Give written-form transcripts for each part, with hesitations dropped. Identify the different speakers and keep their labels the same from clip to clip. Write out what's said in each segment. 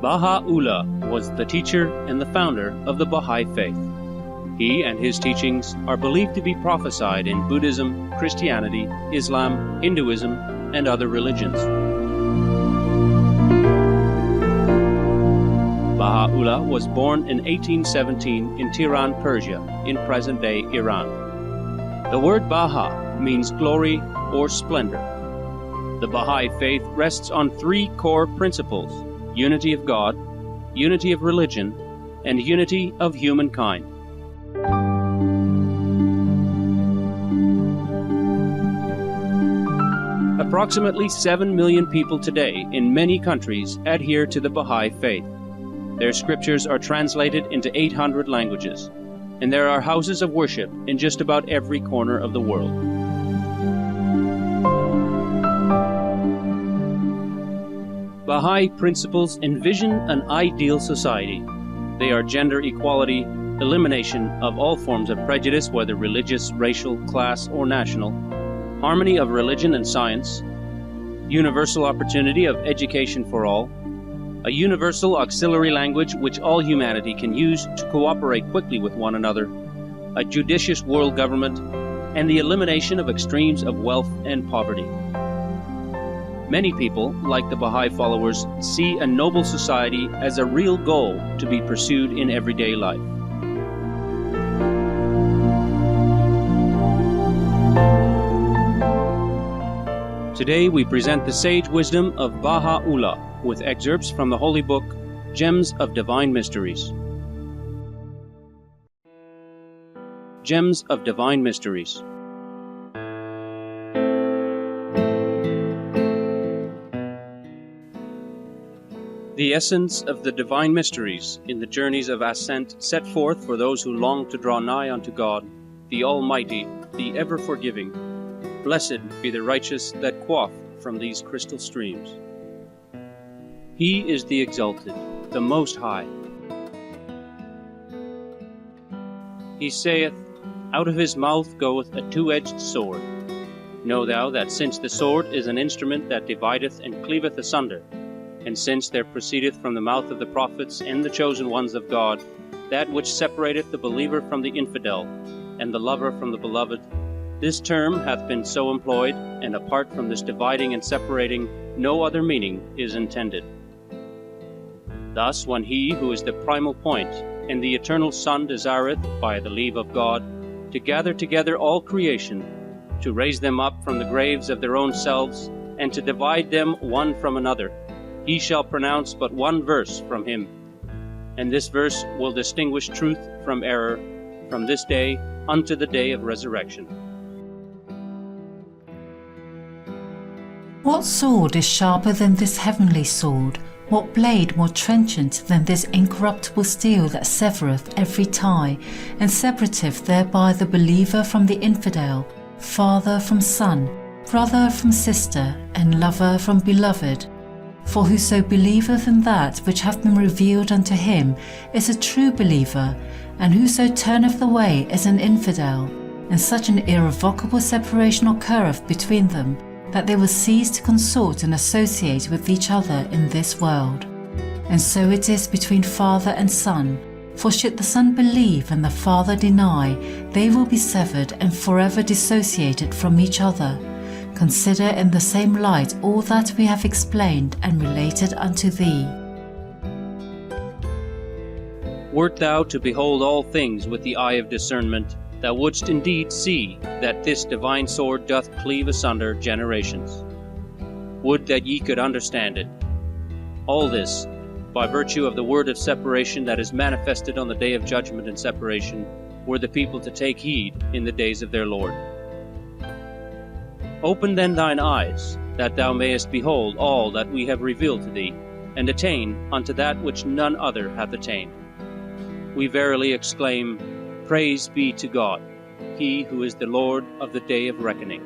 Speaker 1: Baha'u'llah was the teacher and the founder of the Baha'i Faith. He and his teachings are believed to be prophesied in Buddhism, Christianity, Islam, Hinduism, and other religions. Baha'u'llah was born in 1817 in Tehran, Persia, in present-day Iran. The word Baha means glory or splendor. The Baha'i Faith rests on three core principles: unity of God, unity of religion, and unity of humankind. Approximately 7 million people today in many countries adhere to the Baha'i Faith. Their scriptures are translated into 800 languages, and there are houses of worship in just about every corner of the world. Baha'i principles envision an ideal society. They are gender equality, elimination of all forms of prejudice, whether religious, racial, class, or national, harmony of religion and science, universal opportunity of education for all, a universal auxiliary language which all humanity can use to cooperate quickly with one another, a judicious world government, and the elimination of extremes of wealth and poverty. Many people, like the Baha'i followers, see a noble society as a real goal to be pursued in everyday life. Today we present the sage wisdom of Baha'u'llah with excerpts from the holy book, Gems of Divine Mysteries. Gems of Divine Mysteries. The essence of the divine mysteries in the journeys of ascent set forth for those who long to draw nigh unto God, the Almighty, the ever-forgiving. Blessed be the righteous that quaff from these crystal streams. He is the exalted, the Most High. He saith, out of his mouth goeth a two-edged sword. Know thou that since the sword is an instrument that divideth and cleaveth asunder, and since there proceedeth from the mouth of the prophets and the chosen ones of God that which separateth the believer from the infidel, and the lover from the beloved, this term hath been so employed, and apart from this dividing and separating, no other meaning is intended. Thus, when he who is the primal point and the eternal Son desireth, by the leave of God, to gather together all creation, to raise them up from the graves of their own selves, and to divide them one from another, he shall pronounce but one verse from him, and this verse will distinguish truth from error from this day unto the day of resurrection.
Speaker 2: What sword is sharper than this heavenly sword? What blade more trenchant than this incorruptible steel that severeth every tie, and separateth thereby the believer from the infidel, father from son, brother from sister, and lover from beloved? For whoso believeth in that which hath been revealed unto him is a true believer, and whoso turneth away is an infidel. And such an irrevocable separation occurreth between them, that they will cease to consort and associate with each other in this world. And so it is between father and son, for should the son believe and the father deny, they will be severed and forever dissociated from each other. Consider in the same light all that we have explained and related unto thee.
Speaker 1: Wert thou to behold all things with the eye of discernment, thou wouldst indeed see that this divine sword doth cleave asunder generations. Would that ye could understand it. All this, by virtue of the word of separation that is manifested on the day of judgment and separation, were the people to take heed in the days of their Lord. Open then thine eyes, that thou mayest behold all that we have revealed to thee, and attain unto that which none other hath attained. We verily exclaim, Praise be to God, he who is the Lord of the day of reckoning.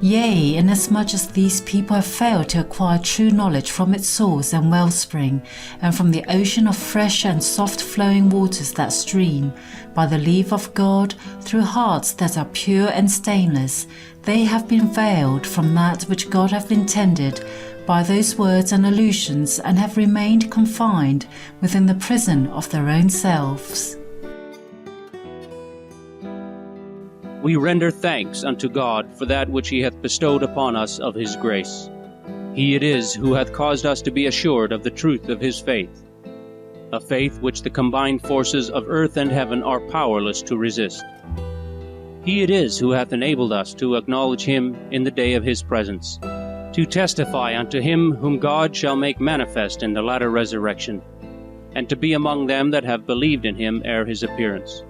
Speaker 2: Yea, inasmuch as these people have failed to acquire true knowledge from its source and wellspring, and from the ocean of fresh and soft-flowing waters that stream, by the leave of God, through hearts that are pure and stainless, they have been veiled from that which God hath intended by those words and allusions, and have remained confined within the prison of their own selves.
Speaker 1: We render thanks unto God for that which he hath bestowed upon us of his grace. He it is who hath caused us to be assured of the truth of his faith, a faith which the combined forces of earth and heaven are powerless to resist. He it is who hath enabled us to acknowledge him in the day of his presence, to testify unto him whom God shall make manifest in the latter resurrection, and to be among them that have believed in him ere his appearance,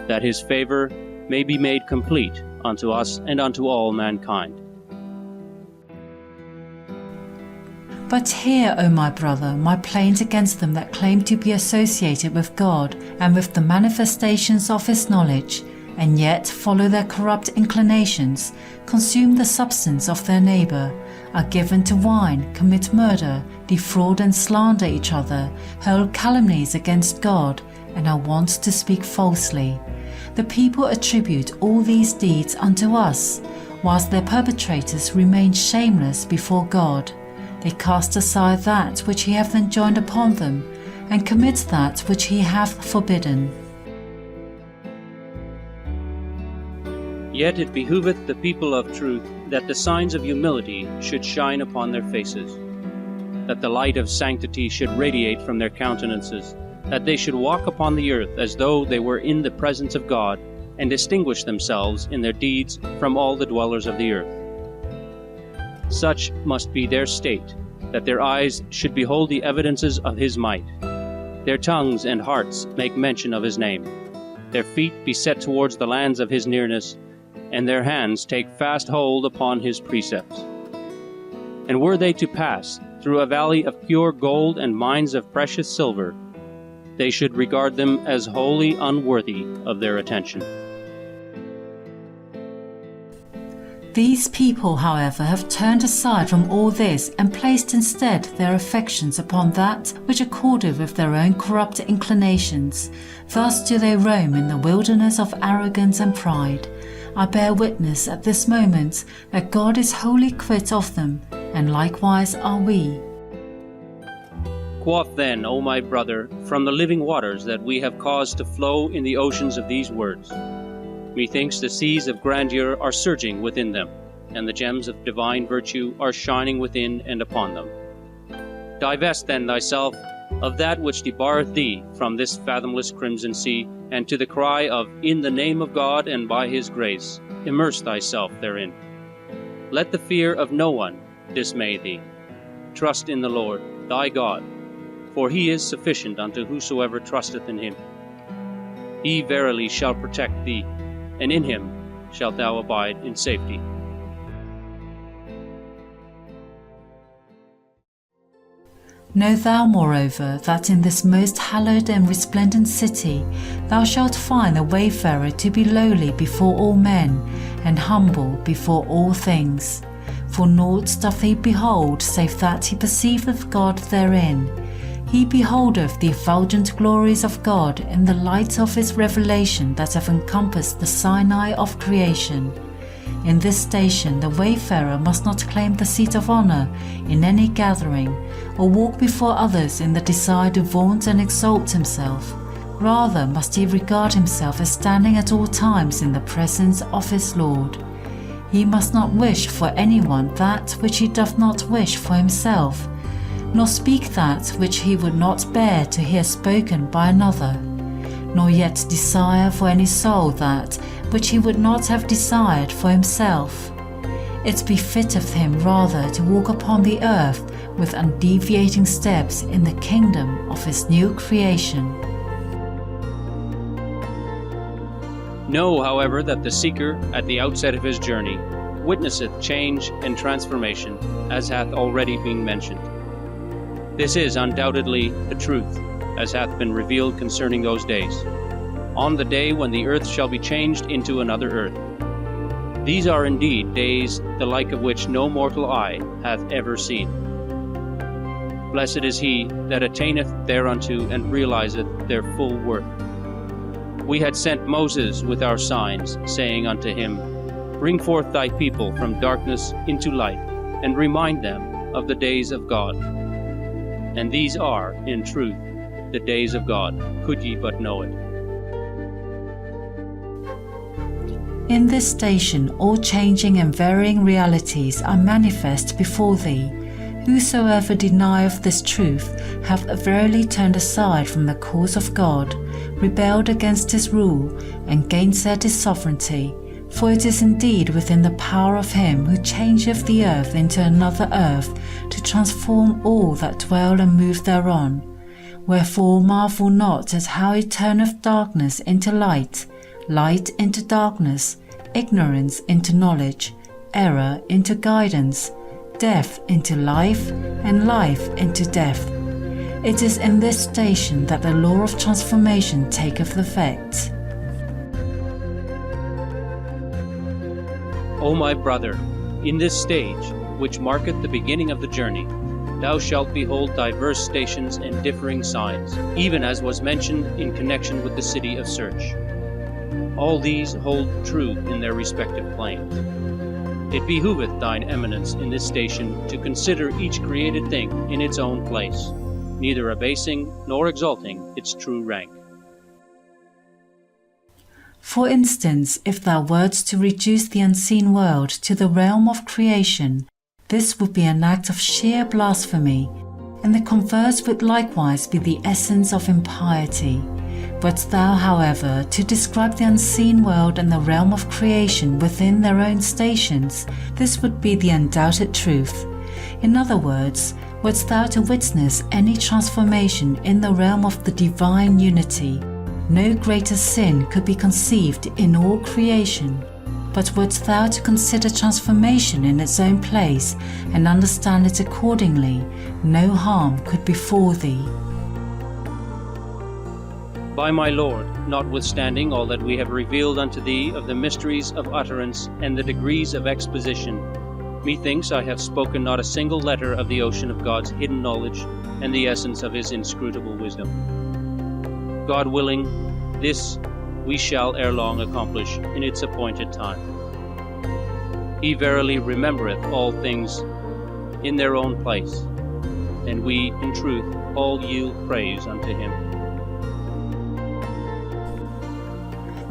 Speaker 1: that his favor may be made complete unto us and unto all mankind.
Speaker 2: But hear, O my brother, my plaint against them that claim to be associated with God and with the manifestations of his knowledge, and yet follow their corrupt inclinations, consume the substance of their neighbour, are given to wine, commit murder, defraud and slander each other, hurl calumnies against God, and are wont to speak falsely. The people attribute all these deeds unto us, whilst their perpetrators remain shameless before God. They cast aside that which he hath enjoined upon them, and commit that which he hath forbidden.
Speaker 1: Yet it behoveth the people of truth that the signs of humility should shine upon their faces, that the light of sanctity should radiate from their countenances, that they should walk upon the earth as though they were in the presence of God, and distinguish themselves in their deeds from all the dwellers of the earth. Such must be their state, that their eyes should behold the evidences of his might, their tongues and hearts make mention of his name, their feet be set towards the lands of his nearness, and their hands take fast hold upon his precepts. And were they to pass through a valley of pure gold and mines of precious silver, they should regard them as wholly unworthy of their attention.
Speaker 2: These people, however, have turned aside from all this, and placed instead their affections upon that which accorded with their own corrupt inclinations. Thus do they roam in the wilderness of arrogance and pride. I bear witness at this moment that God is wholly quit of them, and likewise are we.
Speaker 1: Quaff then, O my brother, from the living waters that we have caused to flow in the oceans of these words. Methinks the seas of grandeur are surging within them, and the gems of divine virtue are shining within and upon them. Divest then thyself of that which debarreth thee from this fathomless crimson sea, and to the cry of, in the name of God and by his grace, immerse thyself therein. Let the fear of no one dismay thee. Trust in the Lord thy God, for he is sufficient unto whosoever trusteth in him. He verily shall protect thee, and in him shalt thou abide in safety.
Speaker 2: Know thou, moreover, that in this most hallowed and resplendent city thou shalt find the wayfarer to be lowly before all men, and humble before all things. For naught doth he behold, save that he perceiveth God therein. He beholdeth the effulgent glories of God in the light of his revelation that have encompassed the Sinai of creation. In this station the wayfarer must not claim the seat of honour in any gathering, or walk before others in the desire to vaunt and exalt himself. Rather must he regard himself as standing at all times in the presence of his Lord. He must not wish for anyone that which he doth not wish for himself, nor speak that which he would not bear to hear spoken by another, nor yet desire for any soul that which he would not have desired for himself. It befitteth him rather to walk upon the earth with undeviating steps in the kingdom of his new creation.
Speaker 1: Know, however, that the seeker, at the outset of his journey, witnesseth change and transformation, as hath already been mentioned. This is undoubtedly the truth, as hath been revealed concerning those days, on the day when the earth shall be changed into another earth. These are indeed days the like of which no mortal eye hath ever seen. Blessed is he that attaineth thereunto and realizeth their full worth. We had sent Moses with our signs, saying unto him, Bring forth thy people from darkness into light, and remind them of the days of God. And these are, in truth, the days of God, could ye but know it.
Speaker 2: In this station all changing and varying realities are manifest before thee. Whosoever denieth this truth hath verily turned aside from the cause of God, rebelled against his rule, and gainsaid his sovereignty. For it is indeed within the power of him who changeth the earth into another earth, to transform all that dwell and move thereon. Wherefore marvel not at how he turneth darkness into light, light into darkness, ignorance into knowledge, error into guidance, death into life, and life into death. It is in this station that the law of transformation taketh effect.
Speaker 1: O my brother, in this stage, which marketh the beginning of the journey, thou shalt behold diverse stations and differing signs, even as was mentioned in connection with the city of search. All these hold true in their respective planes. It behoveth thine eminence in this station to consider each created thing in its own place, neither abasing nor exalting its true rank.
Speaker 2: For instance, if thou wert to reduce the unseen world to the realm of creation, this would be an act of sheer blasphemy, and the converse would likewise be the essence of impiety. Wert thou, however, to describe the unseen world and the realm of creation within their own stations, this would be the undoubted truth. In other words, wert thou to witness any transformation in the realm of the divine unity, no greater sin could be conceived in all creation. But wert thou to consider transformation in its own place and understand it accordingly, no harm could befall thee.
Speaker 1: By my Lord, notwithstanding all that we have revealed unto thee of the mysteries of utterance and the degrees of exposition, methinks I have spoken not a single letter of the ocean of God's hidden knowledge and the essence of his inscrutable wisdom. God willing, this we shall ere long accomplish in its appointed time. He verily remembereth all things in their own place, and we, in truth, all yield praise unto him.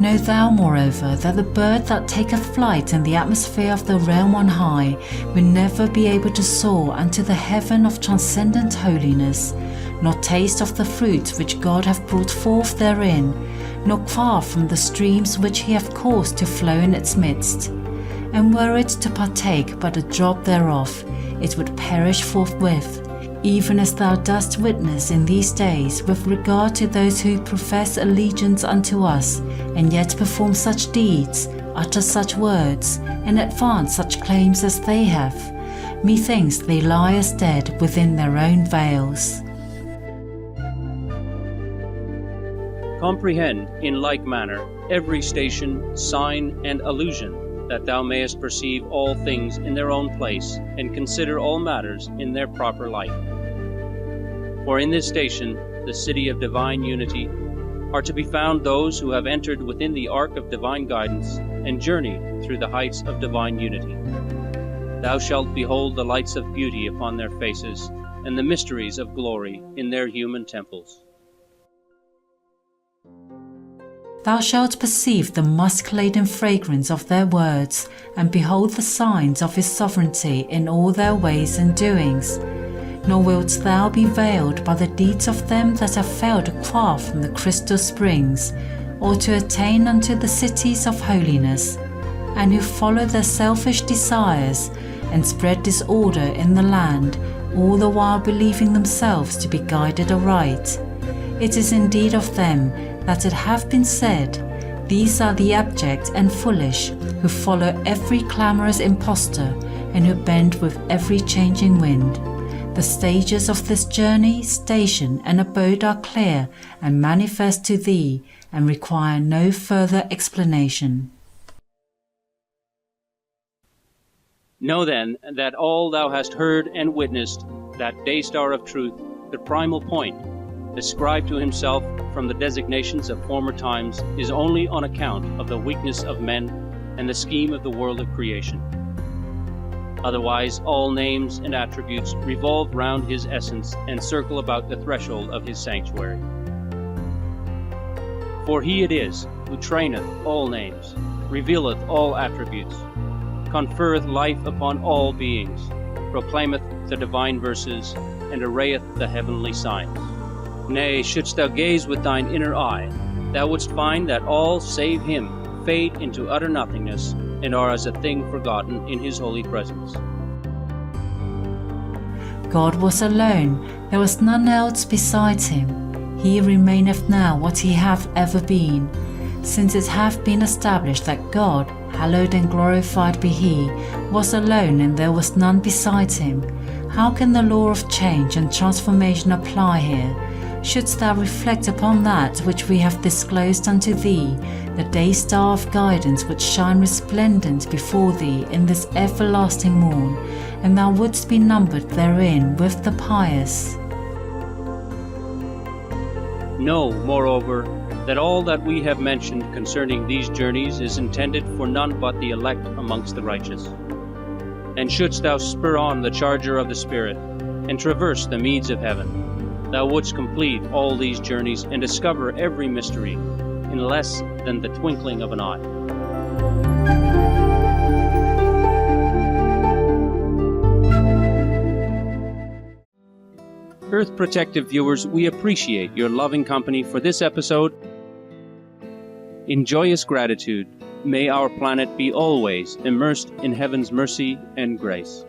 Speaker 2: Know thou, moreover, that the bird that taketh flight in the atmosphere of the realm on high will never be able to soar unto the heaven of transcendent holiness, nor taste of the fruit which God hath brought forth therein, nor quaff from the streams which he hath caused to flow in its midst. And were it to partake but a drop thereof, it would perish forthwith, even as thou dost witness in these days with regard to those who profess allegiance unto us, and yet perform such deeds, utter such words, and advance such claims as they have. Methinks they lie as dead within their own veils.
Speaker 1: Comprehend in like manner every station, sign, and allusion, that thou mayest perceive all things in their own place, and consider all matters in their proper light. For in this station, the city of divine unity, are to be found those who have entered within the ark of divine guidance, and journeyed through the heights of divine unity. Thou shalt behold the lights of beauty upon their faces, and the mysteries of glory in their human temples.
Speaker 2: Thou shalt perceive the musk-laden fragrance of their words, and behold the signs of his sovereignty in all their ways and doings. Nor wilt thou be veiled by the deeds of them that have failed to quaff from the crystal springs, or to attain unto the cities of holiness, and who follow their selfish desires, and spread disorder in the land, all the while believing themselves to be guided aright. It is indeed of them that it hath been said, These are the abject and foolish, who follow every clamorous impostor, and who bend with every changing wind. The stages of this journey, station, and abode are clear and manifest to thee, and require no further explanation.
Speaker 1: Know then that all thou hast heard and witnessed, that day star of truth, the primal point, ascribed to himself from the designations of former times, is only on account of the weakness of men and the scheme of the world of creation. Otherwise, all names and attributes revolve round his essence and circle about the threshold of his sanctuary. For he it is who traineth all names, revealeth all attributes, conferreth life upon all beings, proclaimeth the divine verses, and arrayeth the heavenly signs. Nay, shouldst thou gaze with thine inner eye, thou wouldst find that all save him fade into utter nothingness, and are as a thing forgotten in his holy presence.
Speaker 2: God was alone, there was none else beside him. He remaineth now what he hath ever been, since it hath been established that God, hallowed and glorified be he, was alone and there was none beside him. How can the law of change and transformation apply here? Shouldst thou reflect upon that which we have disclosed unto thee, the day star of guidance which shine resplendent before thee in this everlasting morn, and thou wouldst be numbered therein with the pious.
Speaker 1: Know, moreover, that all that we have mentioned concerning these journeys is intended for none but the elect amongst the righteous. And shouldst thou spur on the charger of the Spirit, and traverse the meads of heaven, thou wouldst complete all these journeys and discover every mystery in less than the twinkling of an eye. Earth Protective viewers, we appreciate your loving company for this episode. In joyous gratitude, may our planet be always immersed in heaven's mercy and grace.